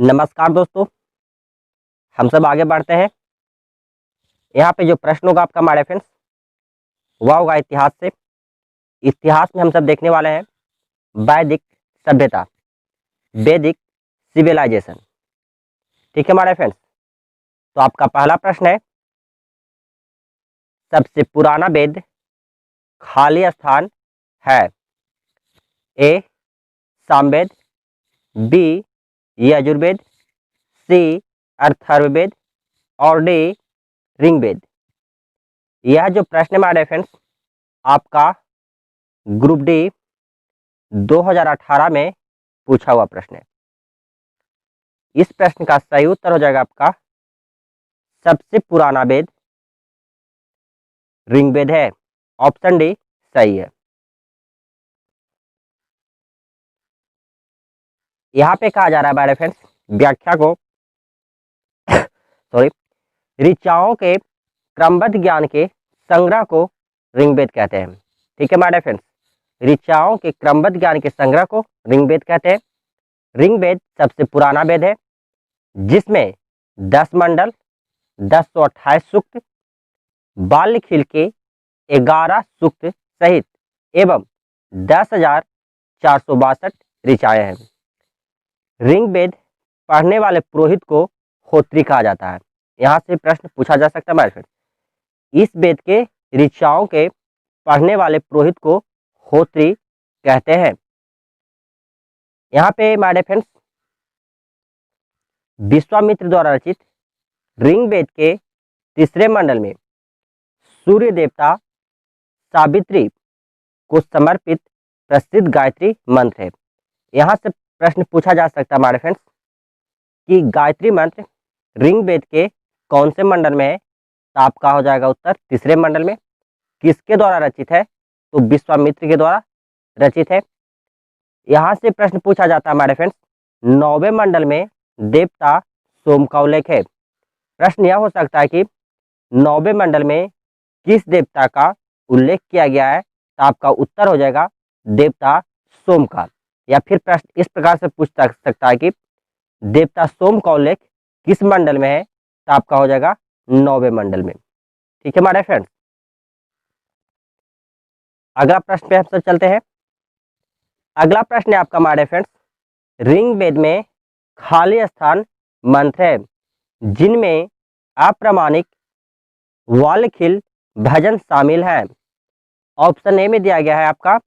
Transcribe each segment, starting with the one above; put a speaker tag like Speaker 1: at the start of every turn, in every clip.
Speaker 1: नमस्कार दोस्तों, हम सब आगे बढ़ते हैं। यहाँ पे जो प्रश्न होगा आपका हमारे फ्रेंड्स, वह होगा इतिहास से। इतिहास में हम सब देखने वाले हैं वैदिक सभ्यता, वैदिक सिविलाइजेशन। ठीक है हमारे फ्रेंड्स, तो आपका पहला प्रश्न है, सबसे पुराना वेद खाली स्थान है? ए सामवेद, बी यजुर्वेद, सी अथर्ववेद और डी ऋग्वेद। यह जो प्रश्न है हमारे फ्रेंड्स, आपका ग्रुप डी 2018 में पूछा हुआ प्रश्न है। इस प्रश्न का सही उत्तर हो जाएगा आपका सबसे पुराना वेद ऋग्वेद है। ऑप्शन डी सही है। यहाँ पे कहा जा रहा है हमारे फ्रेंड्स, व्याख्या को सॉरी ऋचाओं के क्रमबद्ध ज्ञान के संग्रह को ऋग्वेद कहते हैं। ठीक है हमारे फ्रेंड्स, ऋचाओं के क्रमबद्ध ज्ञान के संग्रह को ऋग्वेद कहते हैं। ऋग्वेद सबसे पुराना वेद है, जिसमें 10 मंडल, 1028 सूक्त, बाल्यखिल के 11 सूक्त सहित एवं 10,462 ऋचाएं हैं। ऋग्वेद पढ़ने वाले पुरोहित को होत्री कहा जाता है। यहाँ से प्रश्न पूछा जा सकता है हमारे फ्रेंड, इस वेद के ऋचाओं के पढ़ने वाले पुरोहित को होत्री कहते हैं। यहाँ पे हमारे फ्रेंड्स, विश्वामित्र द्वारा रचित ऋग्वेद के तीसरे मंडल में सूर्य देवता सावित्री को समर्पित प्रसिद्ध गायत्री मंत्र है। यहाँ से प्रश्न पूछा जा सकता है हमारे फ्रेंड्स कि गायत्री मंत्र ऋग्वेद के कौन से मंडल में है? तो आपका हो जाएगा उत्तर तीसरे मंडल में। किसके द्वारा रचित है? तो विश्वामित्र के द्वारा रचित है। यहाँ से प्रश्न पूछा जाता है हमारे फ्रेंड्स, 9वें मंडल में देवता सोम का उल्लेख है। प्रश्न यह हो सकता है कि 9वें मंडल में किस देवता का उल्लेख किया गया है? तो आपका उत्तर हो जाएगा देवता सोम का। या फिर प्रश्न इस प्रकार से पूछ सकता है कि देवता सोम का उल्लेख किस मंडल में है? तो आपका हो जाएगा 9वें मंडल में। ठीक है हमारे फ्रेंड्स, अगला प्रश्न पे हम सब चलते हैं। अगला प्रश्न है आपका हमारे फ्रेंड्स, ऋग्वेद में खाली स्थान मंत्र है जिनमें अप्रामाणिक वाल्यखिल भजन शामिल है। ऑप्शन ए में दिया गया है आपका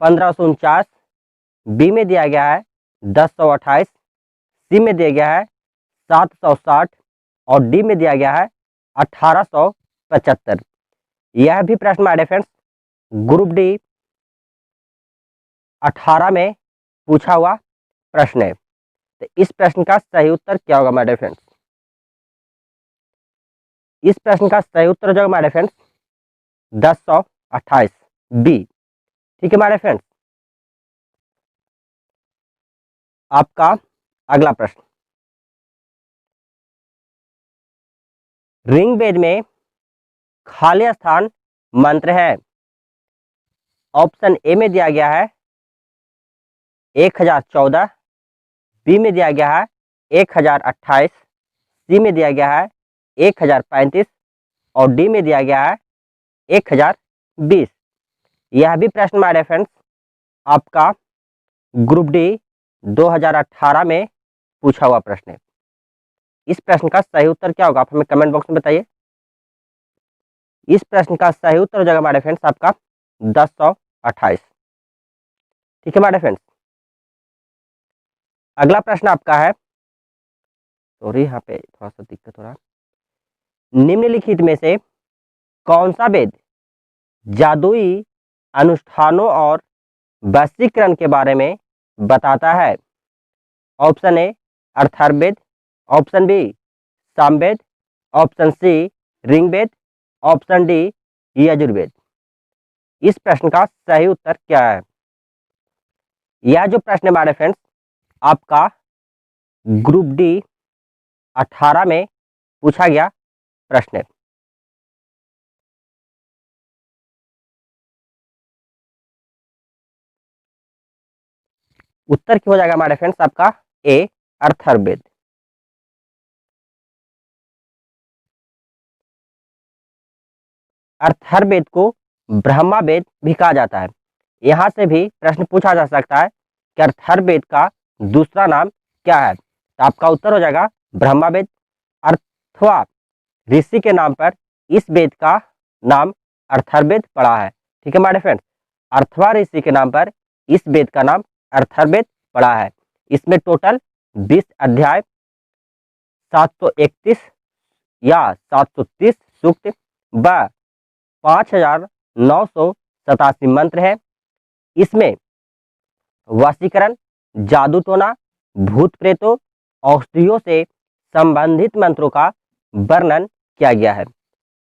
Speaker 1: 1549, बी में दिया गया है 1028, सी में दिया गया है 760 और डी में दिया गया है 1875। यह भी प्रश्न हमारे फ्रेंड्स ग्रुप डी 18 में पूछा हुआ प्रश्न है। तो इस प्रश्न का सही उत्तर क्या होगा हमारे फ्रेंड्स? इस प्रश्न का सही उत्तर हो जाएगा हमारे फ्रेंड्स 1028 बी। ठीक है हमारे फ्रेंड्स, आपका अगला प्रश्न, ऋग्वेद में खाली स्थान मंत्र है। ऑप्शन ए में दिया गया है 1014, बी में दिया गया है 1028, सी में दिया गया है 1035 और डी में दिया गया है 1020। यह भी प्रश्न हमारे फ्रेंड्स आपका ग्रुप डी 2018 में पूछा हुआ प्रश्न है। इस प्रश्न का सही उत्तर क्या होगा? आप हमें कमेंट बॉक्स में बताइए। इस प्रश्न का सही उत्तर हो जाएगा हमारे फ्रेंड्स आपका 1028। ठीक है हमारे फ्रेंड्स, अगला प्रश्न आपका है, सॉरी यहाँ पे थोड़ा सा दिक्कत हो रहा है। निम्नलिखित में से कौन सा वेद जादुई अनुष्ठानों और वशीकरण के बारे में बताता है? Option A Atharvaveda, option B Samaveda, option C Rigveda, option D Yajurveda. इस प्रश्न का सही उत्तर क्या है? यह जो प्रश्न है हमारे फ्रेंड्स आपका ग्रुप डी 18 में पूछा गया प्रश्न है। उत्तर क्या हो जाएगा हमारे फ्रेंड्स आपका ए अथर्ववेद। अथर्ववेद को ब्रह्मवेद भी कहा जाता है। यहां से भी प्रश्न पूछा जा सकता है कि अथर्ववेद का दूसरा नाम क्या है, तो आपका उत्तर हो जाएगा ब्रह्मवेद। अथवा ऋषि के नाम पर इस वेद का नाम अथर्ववेद पड़ा है। ठीक है हमारे फ्रेंड्स, अथवा ऋषि के नाम पर इस वेद का नाम अथर्ववेद पड़ा है। इसमें टोटल 20 अध्याय, 731 या 730 सूक्त व 5987 मंत्र है। इसमें वशीकरण, जादू टोना, भूत प्रेतों, औषधियों से संबंधित मंत्रों का वर्णन किया गया है।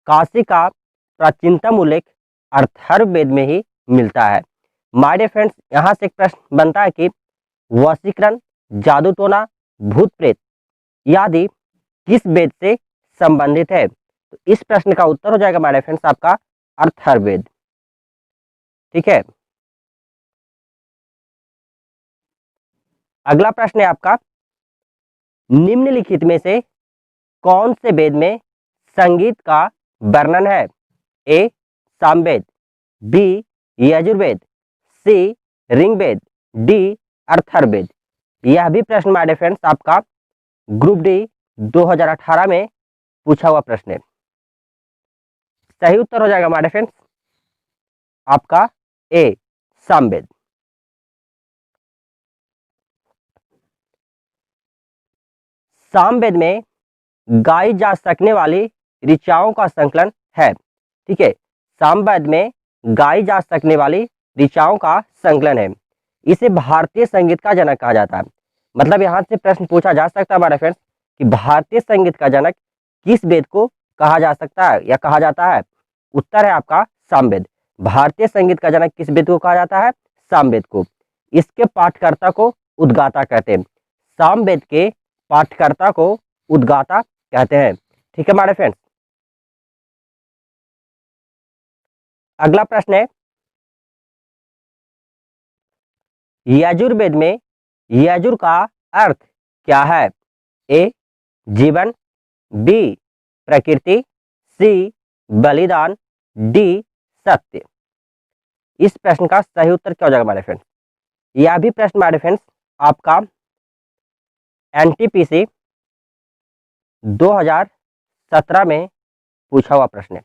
Speaker 1: काशी का प्राचीनतम उल्लेख अथर्ववेद में ही मिलता है। माय फ्रेंड्स, यहाँ से एक प्रश्न बनता है कि वशीकरण, जादू टोना, भूत प्रेत आदि किस वेद से संबंधित है, तो इस प्रश्न का उत्तर हो जाएगा माय फ्रेंड्स आपका अथर्ववेद। ठीक है, अगला प्रश्न है आपका, निम्नलिखित में से कौन से वेद में संगीत का वर्णन है? ए सामवेद, बी यजुर्वेद, सी ऋग्वेद, डी अथर्ववेद। यह भी प्रश्न माय फ्रेंड्स आपका ग्रुप डी 2018 में पूछा हुआ प्रश्न है। सही उत्तर हो जाएगा माय फ्रेंड्स आपका ए सामवेद। सामवेद में गाई जा सकने वाली ऋचाओं का संकलन है। ठीक है, सामवेद में गाई जा सकने वाली ऋचाओं का संकलन है। इसे भारतीय संगीत का जनक कहा जाता है। मतलब यहाँ से प्रश्न पूछा जा सकता है हमारे फ्रेंड्स कि भारतीय संगीत का जनक किस वेद को कहा जा सकता है या कहा जाता है? उत्तर है आपका सामवेद। भारतीय संगीत का जनक किस वेद को कहा जाता है? सामवेद को। इसके पाठकर्ता को उद्गाता कहते हैं। सामवेद के पाठकर्ता को उद्गाता कहते हैं। ठीक है हमारे फ्रेंड्स, अगला प्रश्न है, यजुर्वेद में यजुर का अर्थ क्या है? ए जीवन, बी प्रकृति, सी बलिदान, डी सत्य। इस प्रश्न का सही उत्तर क्या हो जाएगा हमारे फ्रेंड्स? यह भी प्रश्न हमारे फ्रेंड्स आपका एनटीपीसी 2017 में पूछा हुआ प्रश्न है।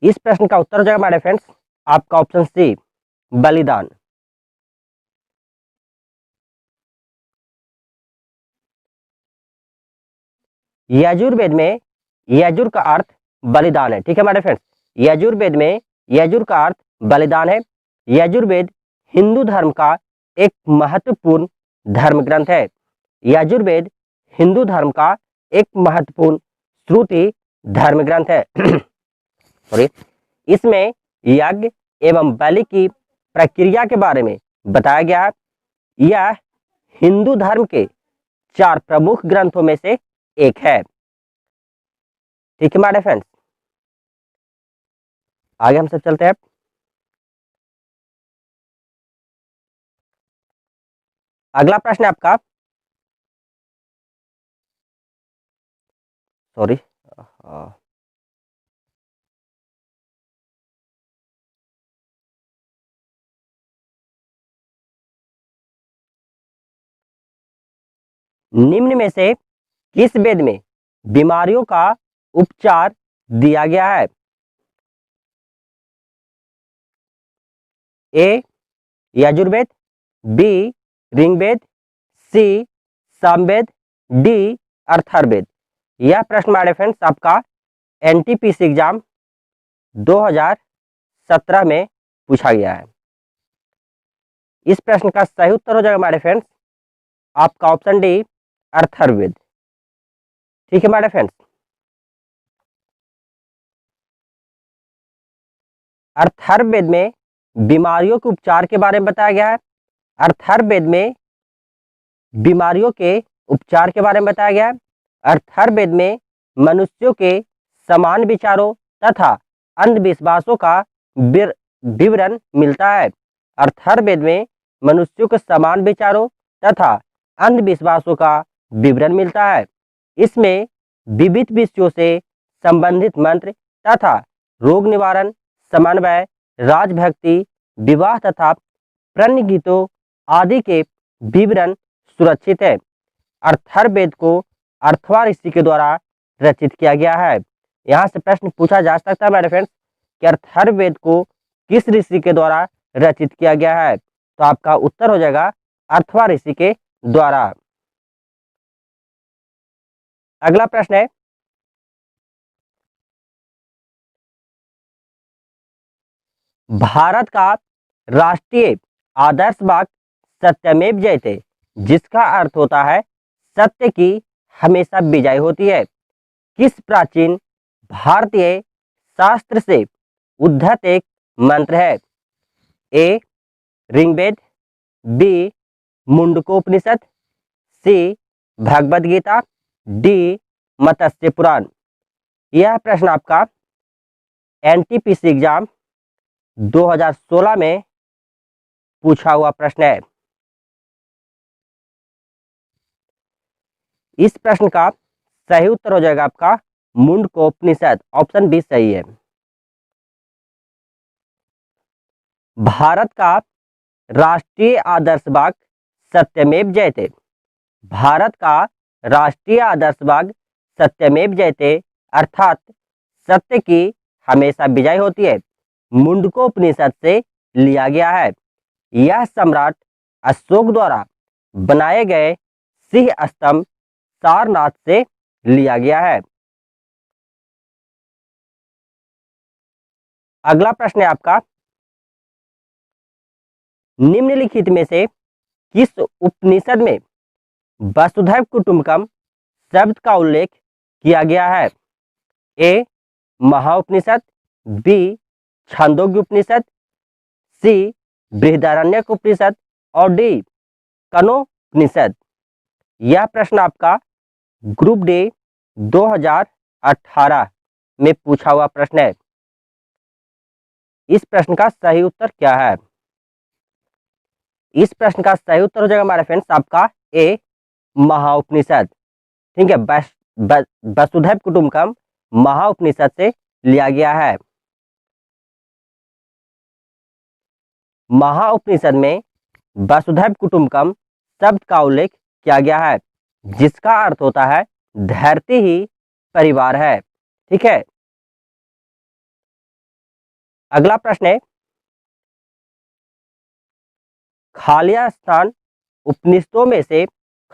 Speaker 1: इस प्रश्न का उत्तर हो जाएगा हमारे फ्रेंड्स आपका ऑप्शन सी बलिदान। यजुर्वेद में यजुर का अर्थ बलिदान है। ठीक है हमारे फ्रेंड्स, यजुर्वेद में यजुर का अर्थ बलिदान है। यजुर्वेद हिंदू धर्म का एक महत्वपूर्ण धर्म ग्रंथ है। यजुर्वेद हिंदू धर्म का एक महत्वपूर्ण श्रुति धर्म ग्रंथ है। सॉरी, इसमें यज्ञ एवं बलि की प्रक्रिया के बारे में बताया गया है। यह हिंदू धर्म के 4 प्रमुख ग्रंथों में से एक है। ठीक है हमारे फ्रेंड्स, आगे हम सब चलते हैं। अगला प्रश्न है आपका, सॉरी निम्न में से किस वेद में बीमारियों का उपचार दिया गया है? ए यजुर्वेद, बी ऋग्वेद, सी सामवेद, डी अथर्ववेद। यह प्रश्न हमारे फ्रेंड्स आपका एनटीपीसी एग्जाम 2017 में पूछा गया है। इस प्रश्न का सही उत्तर हो जाएगा हमारे फ्रेंड्स आपका ऑप्शन डी अथर्ववेद। ठीक है हमारे फ्रेंड्स, अथर्ववेद में बीमारियों के उपचार के बारे में बताया गया है। अथर्ववेद में बीमारियों के उपचार के बारे में बताया गया है। अथर्ववेद में मनुष्यों के समान विचारों तथा अंधविश्वासों का विवरण मिलता है। अथर्ववेद में मनुष्यों के समान विचारों तथा अंधविश्वासों का विवरण मिलता है। इसमें विविध विषयों से संबंधित मंत्र तथा रोग निवारण, समन्वय, राजभक्ति, विवाह तथा प्रणय गीतों आदि के विवरण सुरक्षित है। अथर्ववेद को अथर्वा ऋषि के द्वारा रचित किया गया है। यहाँ से प्रश्न पूछा जा सकता है मेरे फ्रेंड्स कि अथर्ववेद को किस ऋषि के द्वारा रचित किया गया है, तो आपका उत्तर हो जाएगा अथर्वा ऋषि के द्वारा। अगला प्रश्न है, भारत का राष्ट्रीय आदर्श वाक्य सत्यमेव जयते, जिसका अर्थ होता है सत्य की हमेशा विजय होती है, किस प्राचीन भारतीय शास्त्र से उद्धृत एक मंत्र है? ए ऋग्वेद, बी मुंडकोपनिषद, सी भगवद गीता, डी मत्स्य पुराण। यह प्रश्न आपका एनटीपीसी एग्जाम 2016 में पूछा हुआ प्रश्न है। इस प्रश्न का सही उत्तर हो जाएगा आपका मुंडकोपनिषद, ऑप्शन बी सही है। भारत का राष्ट्रीय आदर्श वाक्य सत्यमेव जयते, भारत का राष्ट्रीय आदर्श वाक्य सत्यमेव जयते अर्थात सत्य की हमेशा विजय होती है, मुंडकोपनिषद से लिया गया है। यह सम्राट अशोक द्वारा बनाए गए सिंह स्तंभ सारनाथ से लिया गया है। अगला प्रश्न है आपका, निम्नलिखित में से किस उपनिषद में वसुधैव कुटुंबकम शब्द का उल्लेख किया गया है? ए महाउपनिषद, बी छांदोग्य उपनिषद, सी बृहदारण्यक उपनिषद और डी कनोपनिषद। यह प्रश्न आपका ग्रुप डी 2018 में पूछा हुआ प्रश्न है। इस प्रश्न का सही उत्तर क्या है? इस प्रश्न का सही उत्तर हो जाएगा हमारे फ्रेंड्स आपका ए महाउपनिषद। ठीक है, वसुधैव कुटुंबकम महाउपनिषद से लिया गया है। महाउपनिषद में वसुधैव कुटुंबकम शब्द का उल्लेख किया गया है, जिसका अर्थ होता है धरती ही परिवार है। ठीक है, अगला प्रश्न है, खाली स्थान उपनिषदों में से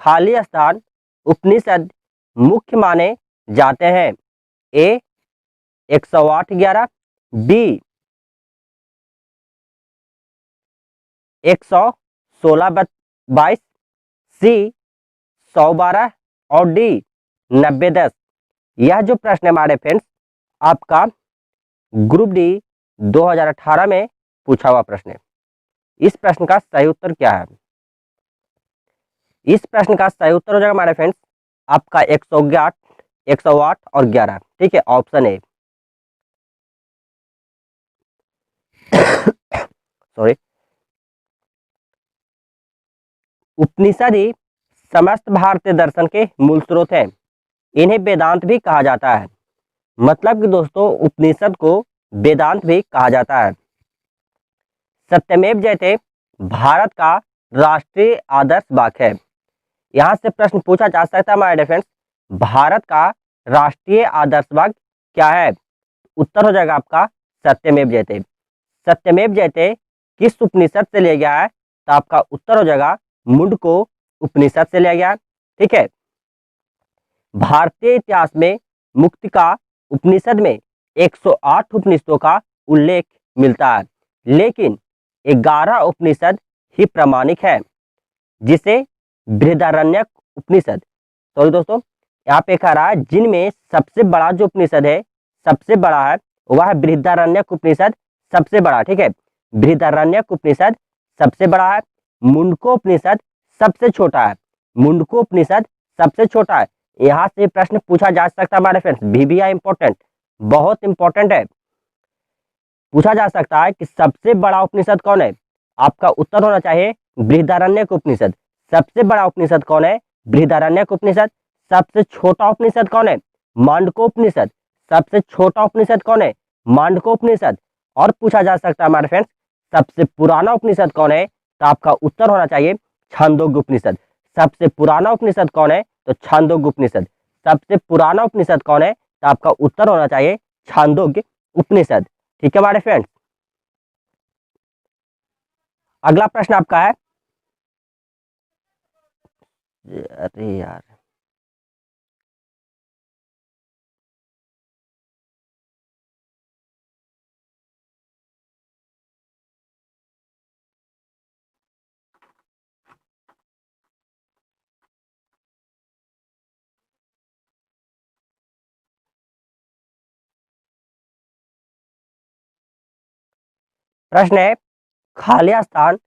Speaker 1: खाली स्थान उपनिषद मुख्य माने जाते हैं? ए 108-11, बी 116-22, सी 112 और डी 90-10। यह जो प्रश्न है हमारे फ्रेंड्स आपका ग्रुप डी 2018 में पूछा हुआ प्रश्न है। इस प्रश्न का सही उत्तर क्या है? इस प्रश्न का सही उत्तर हो जाएगा हमारे फ्रेंड्स आपका 108 और 11। ठीक है, ऑप्शन ए। सॉरी, उपनिषद ही समस्त भारतीय दर्शन के मूल स्रोत हैं। इन्हें वेदांत भी कहा जाता है। मतलब कि दोस्तों उपनिषद को वेदांत भी कहा जाता है। सत्यमेव जयते भारत का राष्ट्रीय आदर्श वाक्य है। यहाँ से प्रश्न पूछा जा सकता है हमारे फ्रेंड्स, भारत का राष्ट्रीय आदर्श वाक्य क्या है? उत्तर हो जाएगा आपका सत्यमेव जयते। सत्यमेव जयते किस उपनिषद से लिया गया है? तो आपका उत्तर हो जाएगा मुंडको उपनिषद से लिया गया। ठीक है, भारतीय इतिहास में मुक्तिका उपनिषद में 108 उपनिषदों का उल्लेख मिलता है, लेकिन 11 उपनिषद ही प्रमाणिक है, जिसे बृहदारण्यक उपनिषद, सॉरी दोस्तों यहाँ पे कह रहा है जिनमें सबसे बड़ा जो उपनिषद है, सबसे बड़ा है वह है बृहदारण्यक उपनिषद, सबसे बड़ा। ठीक है, बृहदारण्यक उपनिषद सबसे बड़ा है, मुंडकोपनिषद सबसे छोटा है, मुंडकोपनिषद सबसे छोटा है। यहाँ से प्रश्न पूछा जा सकता है हमारे फ्रेंड्स, VBI इंपॉर्टेंट, बहुत इंपॉर्टेंट है। पूछा जा सकता है कि सबसे बड़ा उपनिषद कौन है? आपका उत्तर होना चाहिए बृहदारण्यक उपनिषद। सबसे बड़ा उपनिषद कौन है? बृहदारण्यक उपनिषद। सबसे छोटा उपनिषद कौन है? मांडुक्योपनिषद। सबसे छोटा उपनिषद कौन है? मांडुक्योपनिषद। और पूछा जा सकता है हमारे फ्रेंड्स, सबसे पुराना उपनिषद कौन है? तो आपका उत्तर होना चाहिए छांदोग्य उपनिषद। सबसे पुराना उपनिषद कौन है? तो छांदोग्य उपनिषद। सबसे पुराना उपनिषद कौन है? तो आपका उत्तर होना चाहिए छांदोग्य उपनिषद। ठीक है हमारे फ्रेंड्स। अगला प्रश्न आपका है, अरे यार, प्रश्न है खालिया स्थान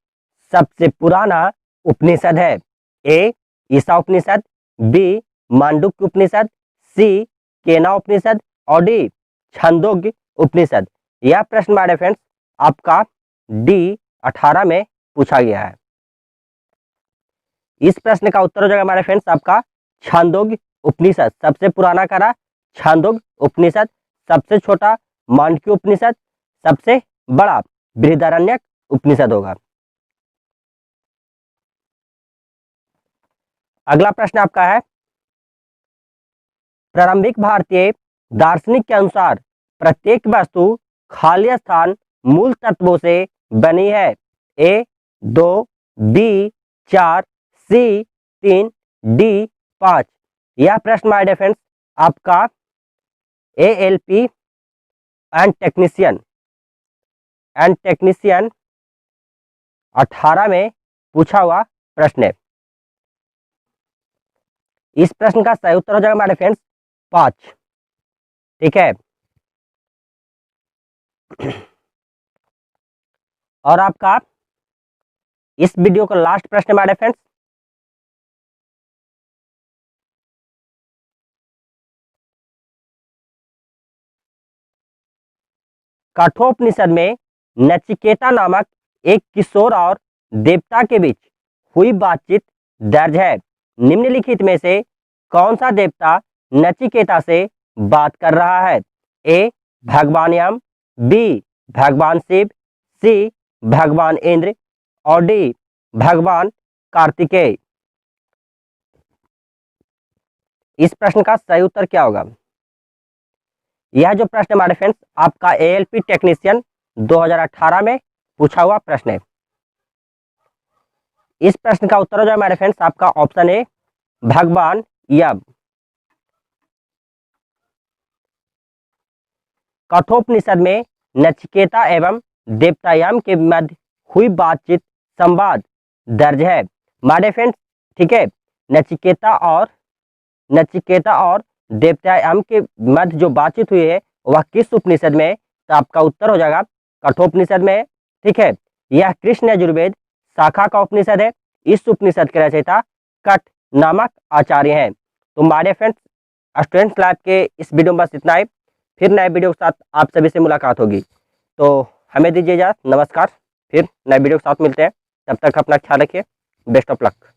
Speaker 1: सबसे पुराना उपनिषद है? ए ईसा उपनिषद, बी मांडुक्य उपनिषद, सी केना उपनिषद और डी छंदोग्य उपनिषद। यह प्रश्न हमारे फ्रेंड्स आपका डी 18 में पूछा गया है। इस प्रश्न का उत्तर हो जाएगा हमारे फ्रेंड्स आपका छांदोग्य उपनिषद। सबसे पुराना करा छांदोग्य उपनिषद, सबसे छोटा मांडुक्य उपनिषद, सबसे बड़ा बृहदारण्यक उपनिषद होगा। अगला प्रश्न आपका है, प्रारंभिक भारतीय दार्शनिक के अनुसार प्रत्येक वस्तु खाली स्थान मूल तत्वों से बनी है? ए 2, बी 4, सी 3, डी 5। यह प्रश्न माय डियर फ्रेंड्स आपका ALP एंड टेक्नीशियन 18 में पूछा हुआ प्रश्न है। इस प्रश्न का सही उत्तर हो जाएगा हमारे फ्रेंड्स 5। ठीक है। और आपका इस वीडियो का लास्ट प्रश्न हमारे फ्रेंड्स, कठोपनिषद में नचिकेता नामक एक किशोर और देवता के बीच हुई बातचीत दर्ज है। निम्नलिखित में से कौन सा देवता नचिकेता से बात कर रहा है? ए भगवान यम, बी भगवान शिव, सी भगवान इंद्र और डी भगवान कार्तिकेय। इस प्रश्न का सही उत्तर क्या होगा? यह जो प्रश्न हमारे फ्रेंड्स आपका ALP टेक्नीशियन 2018 में पूछा हुआ प्रश्न है। इस प्रश्न का उत्तर हो जाए हमारे फ्रेंड्स आपका ऑप्शन ए भगवान यम। कठोपनिषद में नचिकेता एवं देवता यम के मध्य हुई बातचीत संवाद दर्ज है हमारे फ्रेंड्स। ठीक है, नचिकेता और देवता यम के मध्य जो बातचीत हुई है वह किस उपनिषद में? तो आपका उत्तर हो जाएगा कठोपनिषद में। ठीक है, यह कृष्ण यजुर्वेद शाखा का उपनिषद है। इस उपनिषद के रचयिता कट नामक आचार्य हैं। तो हमारे फ्रेंड्स स्टूडेंट्स लाइव के इस वीडियो में बस इतना ही। फिर नए वीडियो के साथ आप सभी से मुलाकात होगी। तो हमें दीजिए इजाज़त, नमस्कार। फिर नए वीडियो के साथ मिलते हैं, तब तक अपना ख्याल रखिए। Best of luck.